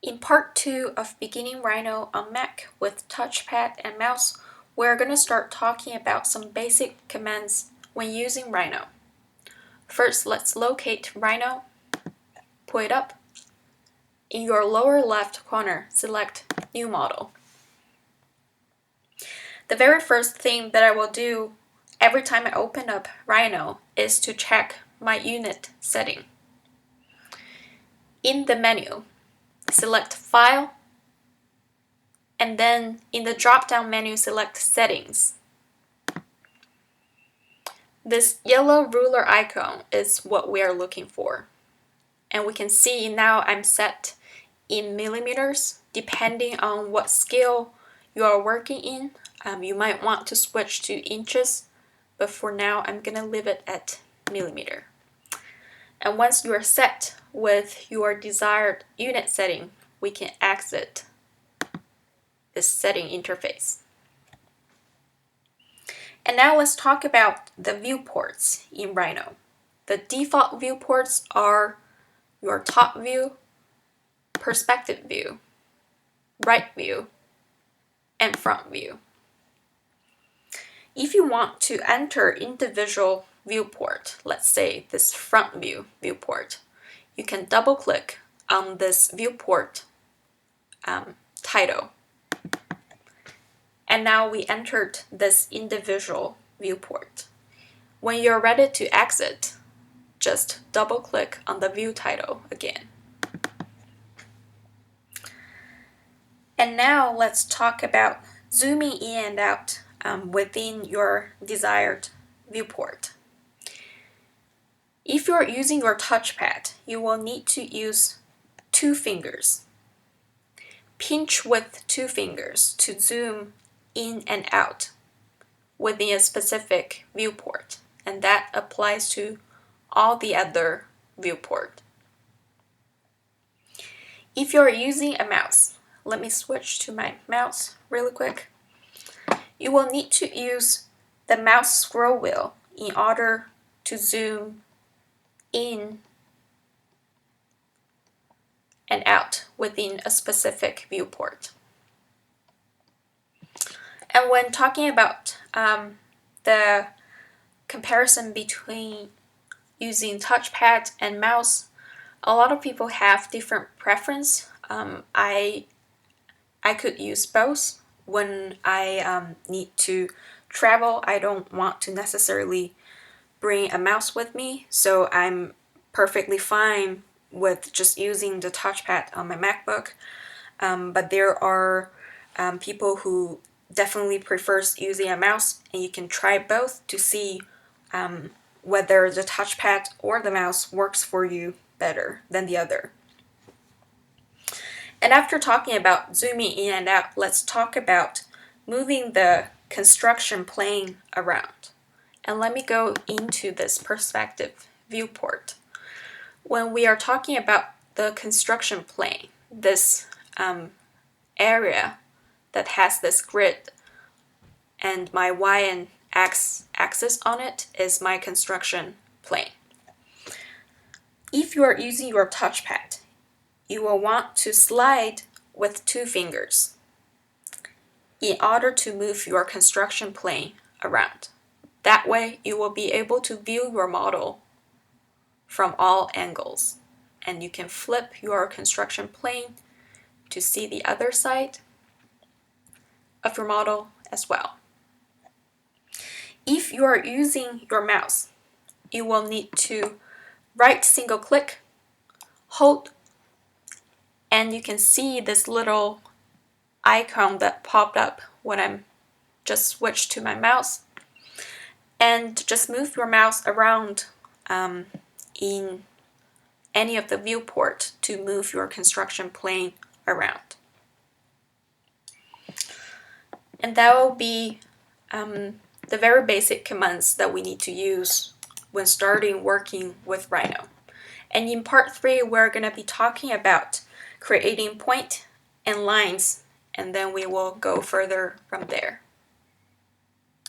In part 2 of beginning Rhino on Mac with touchpad and mouse, we're going to start talking about some basic commands when using Rhino. First, let's locate Rhino, pull it up. In your lower left corner, select New Model. The very first thing that I will do every time I open up Rhino is to check my unit setting. In the menu, select File, and then in the drop-down menu, select Settings. This yellow ruler icon is what we are looking for. And we can see now I'm set in millimeters. Depending on what scale you are working in, you might want to switch to inches, but for now I'm gonna leave it at millimeter. And once you are set with your desired unit setting, we can exit this setting interface. And now let's talk about the viewports in Rhino. The default viewports are your top view, perspective view, right view, and front view. If you want to enter individual viewport, let's say this front view viewport, you can double click on this viewport title. And now we entered this individual viewport. When you're ready to exit, just double click on the view title again. And now let's talk about zooming in and out within your desired viewport. If you're using your touchpad, you will need to use 2 fingers. Pinch with 2 fingers to zoom in and out within a specific viewport, and that applies to all the other viewport. If you're using a mouse, let me switch to my mouse really quick. You will need to use the mouse scroll wheel in order to zoom in and out within a specific viewport. And when talking about the comparison between using touchpad and mouse, a lot of people have different preference. I could use both. When I need to travel, I don't want to necessarily bring a mouse with me, so I'm perfectly fine with just using the touchpad on my MacBook. But there are people who definitely prefers using a mouse, and you can try both to see whether the touchpad or the mouse works for you better than the other. And after talking about zooming in and out, let's talk about moving the construction plane around. And let me go into this perspective viewport. When we are talking about the construction plane, this area that has this grid and my Y and X axis on it is my construction plane. If you are using your touchpad, you will want to slide with 2 fingers in order to move your construction plane around. That way, you will be able to view your model from all angles, and you can flip your construction plane to see the other side of your model as well. If you are using your mouse, you will need to right single click, hold, and you can see this little icon that popped up when I'm just switched to my mouse, and just move your mouse around in any of the viewport to move your construction plane around. And that will be the very basic commands that we need to use when starting working with Rhino. And in part 3, we're going to be talking about creating point and lines, and then we will go further from there.